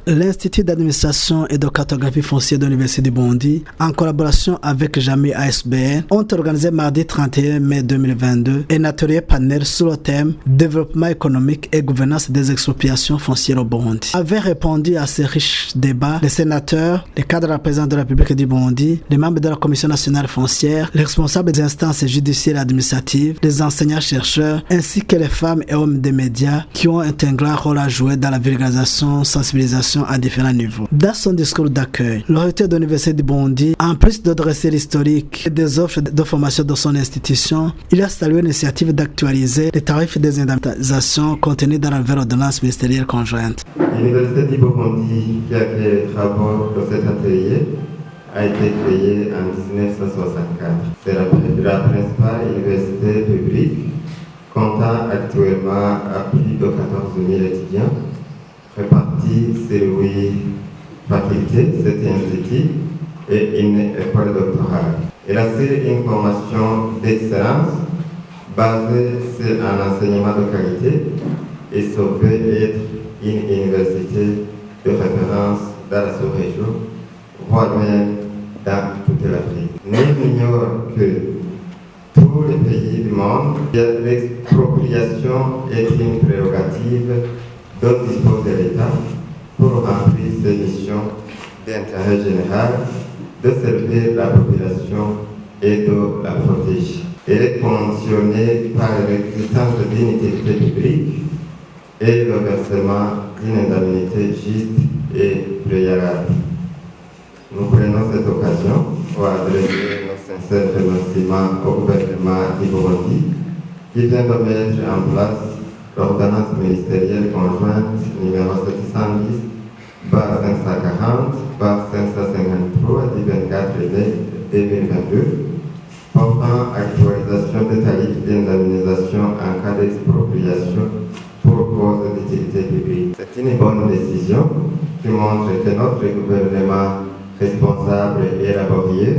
L'Institut d'administration et de cartographie foncière de l'Université du Bondy, en collaboration avec JAMI ASBN, ont organisé mardi 31 mai 2022 un atelier panel sur le thème Développement économique et gouvernance des expropriations foncières au Burundi. Avaient répondu à ces riches débats les sénateurs, les cadres de la présidence de la République du Burundi, les membres de la Commission nationale foncière, les responsables des instances judiciaires et administratives, les enseignants-chercheurs, ainsi que les femmes et hommes des médias qui ont un grand rôle à jouer dans la vulgarisation, sensibilisation à différents niveaux. Dans son discours d'accueil, le recteur de l'Université du Burundi, en plus de dresser l'historique et des offres de formation de son institution, il a salué l'initiative d'actualiser les tarifs des indemnisations contenus dans la nouvelle ordonnance ministérielle conjointe. L'Université du Burundi, qui a créé les travaux de cet atelier, a été créée en 1964. C'est la principale université publique, comptant actuellement à plus de 14 000 étudiants, répartis sur 8 facultés, 7 instituts et une école doctorale. Elle assure une formation d'excellence basée sur un enseignement de qualité et se veut être une université de référence dans la sous-région, voire même dans toute l'Afrique. Nul n'ignore que tous les pays du monde, l'expropriation est une prérogative dont dispose l'État pour remplir ses missions d'intérêt général, de servir la population et de la protéger. Elle est conditionnée par l'existence d'une utilité publique et le versement d'une indemnité juste et préalable. Nous prenons cette occasion pour adresser nos sincères remerciements au gouvernement du Burundi qui vient de mettre en place l'ordonnance ministérielle conjointe numéro 710/540/553 du 24 mai 2022 portant actualisation des tarifs d'indemnisation en cas d'expropriation pour cause d'utilité publique. C'est une bonne décision qui montre que notre gouvernement responsable et laborieux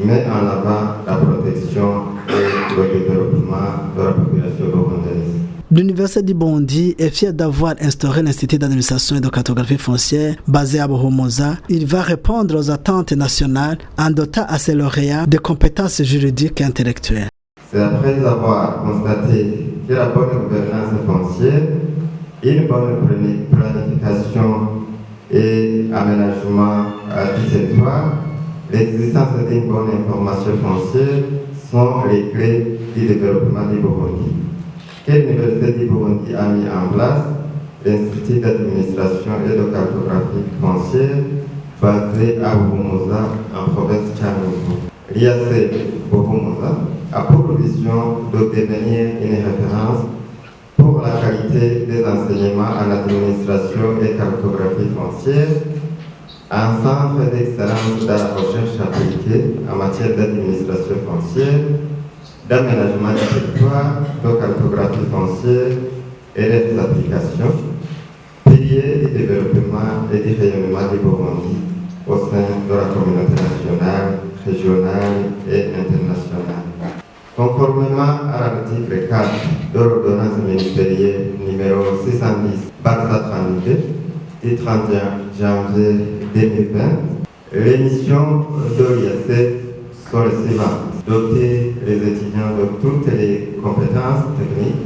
met en avant la protection et le développement de la population burundaise. L'Université du Burundi est fière d'avoir instauré l'Institut d'administration et de cartographie foncière basé à Buhumuza. Il va répondre aux attentes nationales en dotant à ses lauréats de compétences juridiques et intellectuelles. C'est après avoir constaté que la bonne gouvernance foncière, une bonne planification et aménagement du territoire, l'existence d'une bonne information foncière sont les clés du développement du Burundi. L'Université du Burundi a mis en place l'Institut d'administration et de cartographie foncière basé à Buhumuza en province Cankuzo. L'IAC Buhumuza a pour vision de devenir une référence pour la qualité des enseignements en administration et cartographie foncière, un centre d'excellence dans la recherche appliquée en matière d'administration foncière, d'aménagement du territoire, de cartographie foncière et des applications, pilier du développement et du rayonnement du Burundi au sein de la communauté nationale, régionale et internationale. Conformément à l'article 4 de l'ordonnance ministérielle numéro 610/32 du 31 janvier 2020, les missions de l'IAC sont les suivantes: doter les étudiants de toutes les compétences techniques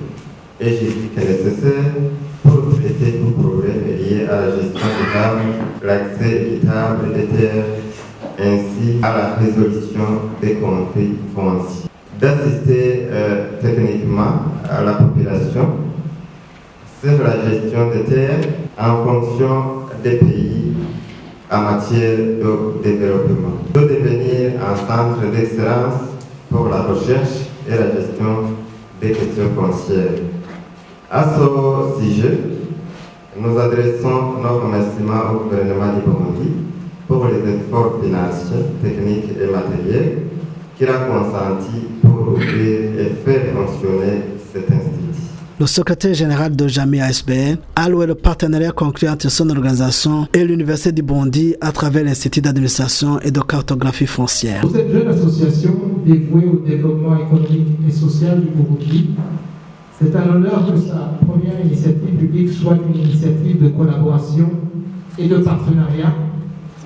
et juridiques nécessaires pour traiter tout problème lié à la gestion durable, l'accès équitable des terres, ainsi à la résolution des conflits fonciers. D'assister techniquement à la population sur la gestion des terres en fonction des pays en matière de développement, de devenir un centre d'excellence pour la recherche et la gestion des questions foncières. À ce sujet, nous adressons nos remerciements au gouvernement du Burundi pour les efforts financiers, techniques et matériels qu'il a consentis pour ouvrir et faire fonctionner cet institut. Le secrétaire général de JAMI ASBN a loué le partenariat conclu entre son organisation et l'Université du Burundi à travers l'Institut d'administration et de cartographie foncière. Pour cette jeune association dévouée au développement économique et social du Burundi, c'est un honneur que sa première initiative publique soit une initiative de collaboration et de partenariat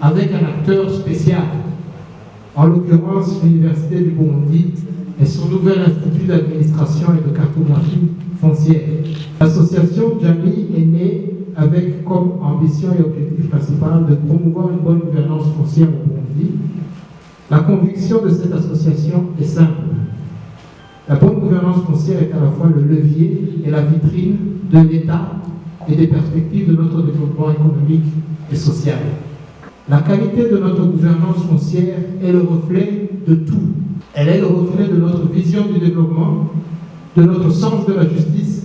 avec un acteur spécial, en l'occurrence l'Université du Burundi et son nouvel institut d'administration et de cartographie foncière. L'association Jami est née avec comme ambition et objectif principal de promouvoir une bonne gouvernance foncière au Burundi. La conviction de cette association est simple. La bonne gouvernance foncière est à la fois le levier et la vitrine de l'État et des perspectives de notre développement économique et social. La qualité de notre gouvernance foncière est le reflet de tout. Elle est le reflet de notre vision du développement, de notre sens de la justice,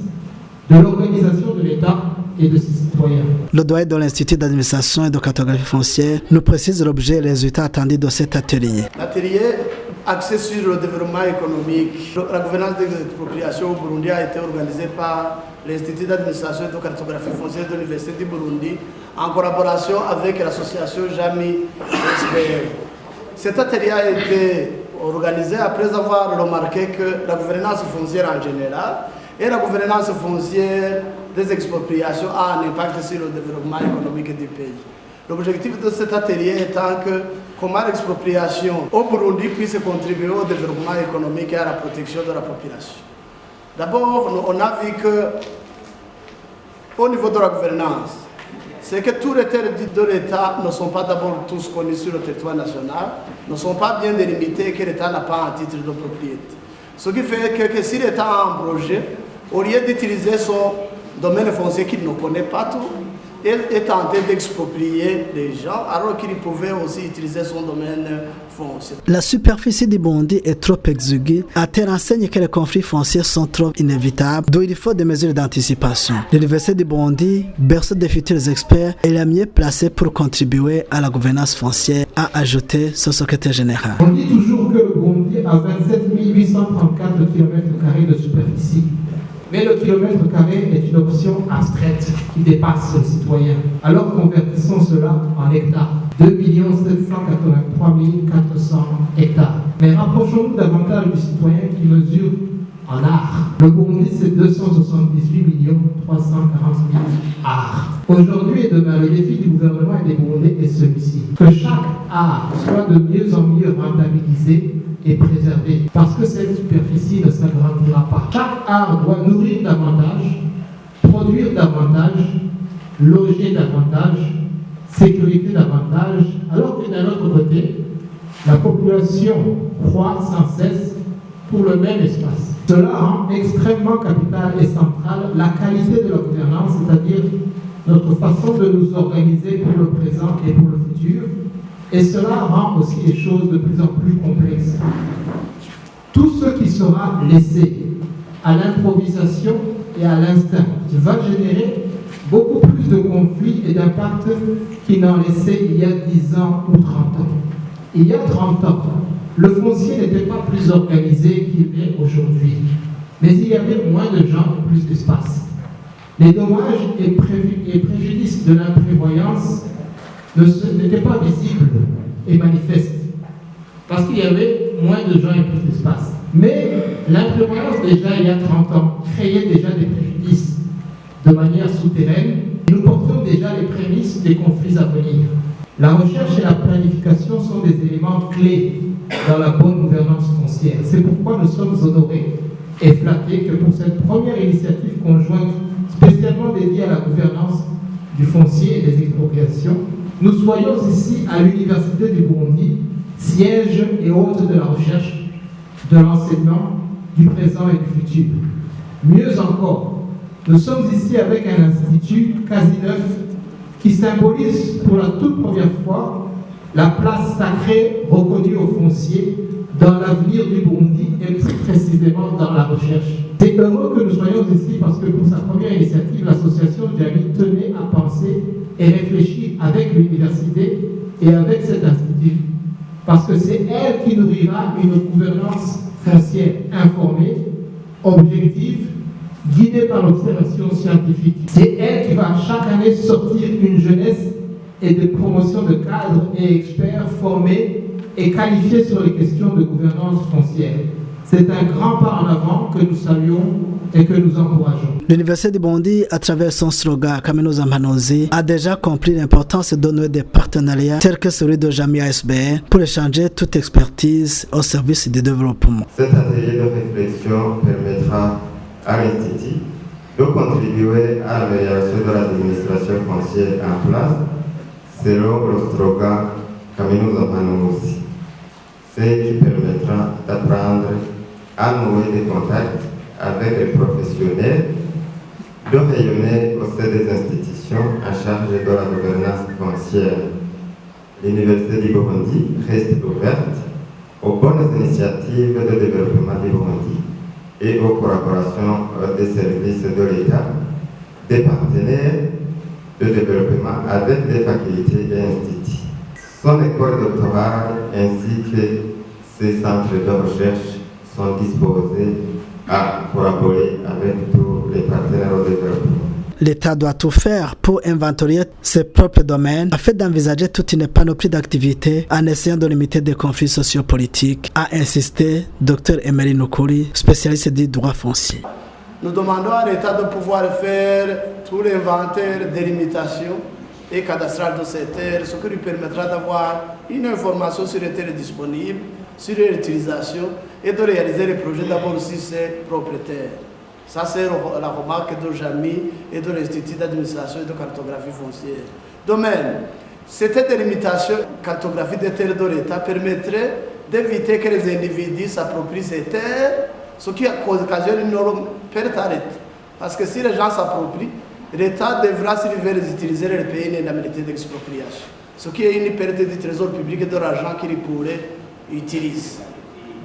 de l'organisation de l'État et de ses citoyens. Le doyen de l'Institut d'administration et de cartographie foncière nous précise l'objet et les résultats attendus de cet atelier. L'atelier axé sur le développement économique. La gouvernance des expropriations au Burundi a été organisée par l'Institut d'administration et de cartographie foncière de l'Université du Burundi en collaboration avec l'association Jami SBL. Cet atelier a été organisé après avoir remarqué que la gouvernance foncière en général et la gouvernance foncière des expropriations a un impact sur le développement économique du pays. L'objectif de cet atelier étant que comment l'expropriation au Burundi puisse contribuer au développement économique et à la protection de la population. D'abord, on a vu qu'au niveau de la gouvernance, c'est que tous les terres de l'État ne sont pas d'abord tous connus sur le territoire national, ne sont pas bien délimités et que l'État n'a pas un titre de propriété. Ce qui fait que si l'État a un projet, au lieu d'utiliser son domaine foncier qu'il ne connaît pas tout, il est tenté d'exproprier les gens alors qu'il pouvait aussi utiliser son domaine foncier. La superficie du Burundi est trop exiguë. ATER enseigne que les conflits fonciers sont trop inévitables, d'où il faut des mesures d'anticipation. L'Université du Burundi, berceau des futurs experts, est la mieux placée pour contribuer à la gouvernance foncière, a ajouté son secrétaire général. On dit toujours que le Burundi a 27 834 km² de superficie. Mais le kilomètre carré est une option abstraite qui dépasse le citoyen. Alors convertissons cela en hectares. 2 783 400 hectares. Mais rapprochons-nous davantage du citoyen qui mesure en art. Le Burundi, c'est 278 340 000 arts. Aujourd'hui et demain, le défi du gouvernement et des Burundais est celui-ci. Que chaque art soit de mieux en mieux rentabilisé et préservé, parce que cette superficie ne s'agrandira pas. Chaque art doit nourrir davantage, produire davantage, loger davantage, sécuriser davantage, alors que d'un autre côté, la population croît sans cesse pour le même espace. Cela rend extrêmement capital et central la qualité de la gouvernance, c'est-à-dire notre façon de nous organiser pour le présent et pour le futur. Et cela rend aussi les choses de plus en plus complexes. Tout ce qui sera laissé à l'improvisation et à l'instinct va générer beaucoup plus de conflits et d'impacts qu'il n'en laissait il y a 10 ans ou 30 ans. Il y a 30 ans, le foncier n'était pas plus organisé qu'il est aujourd'hui. Mais il y avait moins de gens et plus d'espace. Les dommages et préjudices de l'imprévoyance n'étaient pas visibles et manifestes, parce qu'il y avait moins de gens et plus d'espace. Mais l'imprévoyance, déjà il y a 30 ans, créait déjà des préjudices de manière souterraine, et nous portions déjà les prémices des conflits à venir. La recherche et la planification sont des éléments clés dans la bonne gouvernance foncière. C'est pourquoi nous sommes honorés et flattés que pour cette première initiative conjointe spécialement dédiée à la gouvernance du foncier et des expropriations, nous soyons ici à l'Université du Burundi, siège et hôte de la recherche, de l'enseignement, du présent et du futur. Mieux encore, nous sommes ici avec un institut quasi neuf qui symbolise pour la toute première fois la place sacrée reconnue aux fonciers dans l'avenir du Burundi et plus précisément dans la recherche. C'est heureux que nous soyons ici parce que pour sa première initiative, l'association Jami tenait à penser et réfléchir avec l'université et avec cet institut. Parce que c'est elle qui nourrira une gouvernance foncière informée, objective, guidée par l'observation scientifique. C'est elle qui va chaque année sortir une jeunesse et des promotions de cadres et experts formés et qualifiés sur les questions de gouvernance foncière. C'est un grand pas en avant que nous saluons et que nous encourageons. L'Université du Burundi, à travers son slogan Kaminuza Mpanuzi, a déjà compris l'importance de donner des partenariats tels que celui de Jami ASBN pour échanger toute expertise au service du développement. Cet atelier de réflexion permettra à l'Institut de contribuer à l'amélioration de l'administration foncière en place selon le slogan Kaminuza Mpanuzi, ce qui permettra d'apprendre à nouer des contacts avec les professionnels, de rayonner au sein des institutions en charge de la gouvernance foncière. L'Université du Burundi reste ouverte aux bonnes initiatives de développement du Burundi et aux collaborations des services de l'État, des partenaires de développement avec des facultés et instituts. Son école doctorale ainsi que ses centres de recherche sont disposés à collaborer avec tous les partenaires au développement. L'État doit tout faire pour inventorier ses propres domaines afin d'envisager toute une panoplie d'activités en essayant de limiter des conflits sociopolitiques, a insisté Dr Emery Nukuri, spécialiste du droit foncier. Nous demandons à l'État de pouvoir faire tout l'inventaire des limitations et cadastrales de ces terres, ce qui lui permettra d'avoir une information sur les terres disponibles, sur leur utilisation et de réaliser les projets d'abord sur ses propriétaires. Ça, c'est la remarque de Jami et de l'Institut d'administration et de cartographie foncière. De même, cette délimitation cartographie des terres de l'État permettrait d'éviter que les individus s'approprient ces terres, ce qui occasionne une énorme perte à l'État. Parce que si les gens s'approprient, l'État devra, s'il veut les utiliser, les payer une indemnité d'expropriation. Ce qui est une perte du trésor public et de l'argent qu'il pourrait utiliser.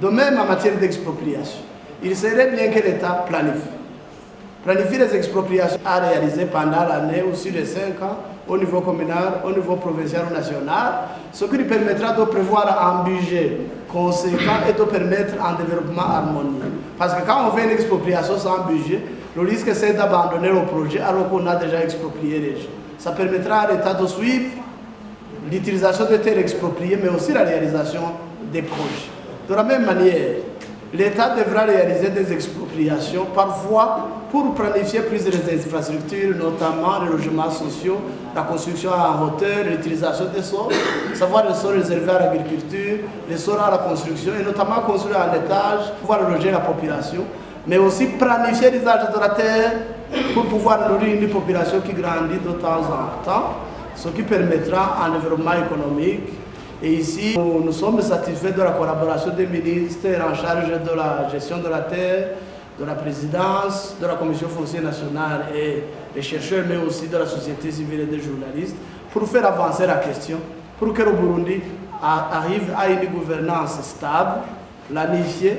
De même, en matière d'expropriation, il serait bien que l'État planifie les expropriations à réaliser pendant l'année ou sur les 5 ans, au niveau communal, au niveau provincial ou national, ce qui lui permettra de prévoir un budget conséquent et de permettre un développement harmonieux. Parce que quand on fait une expropriation sans budget, le risque c'est d'abandonner le projet alors qu'on a déjà exproprié les gens. Ça permettra à l'État de suivre l'utilisation des terres expropriées, mais aussi la réalisation des projets. De la même manière, l'État devra réaliser des expropriations, parfois pour planifier plusieurs infrastructures, notamment les logements sociaux, la construction en hauteur, l'utilisation des sols, savoir les sols réservés à l'agriculture, les sols à la construction, et notamment construire un étage, pouvoir loger la population, mais aussi planifier l'usage de la terre pour pouvoir nourrir une population qui grandit de temps en temps, ce qui permettra un développement économique. Et ici, nous sommes satisfaits de la collaboration des ministères en charge de la gestion de la terre, de la présidence, de la Commission foncière nationale et des chercheurs, mais aussi de la société civile et des journalistes, pour faire avancer la question, pour que le Burundi arrive à une gouvernance stable, planifiée,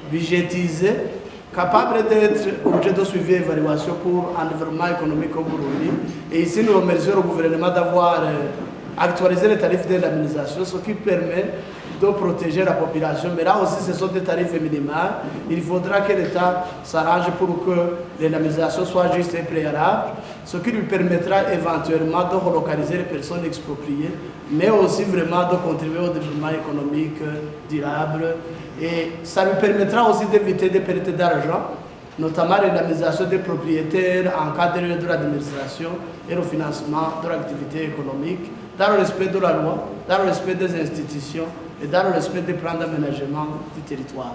budgétisée, capable d'être objet de suivi et évaluation pour un développement économique au Burundi. Et ici, nous remercions le gouvernement d'avoir actualiser les tarifs d'indemnisation, ce qui permet de protéger la population. Mais là aussi, ce sont des tarifs minimaux. Il faudra que l'État s'arrange pour que l'indemnisation soit juste et préalable, ce qui lui permettra éventuellement de relocaliser les personnes expropriées, mais aussi vraiment de contribuer au développement économique durable. Et ça lui permettra aussi d'éviter des pertes d'argent, notamment l'indemnisation des propriétaires en cas d'erreur de l'administration et le financement de l'activité économique, dans le respect de la loi, dans le respect des institutions et dans le respect des plans d'aménagement du territoire.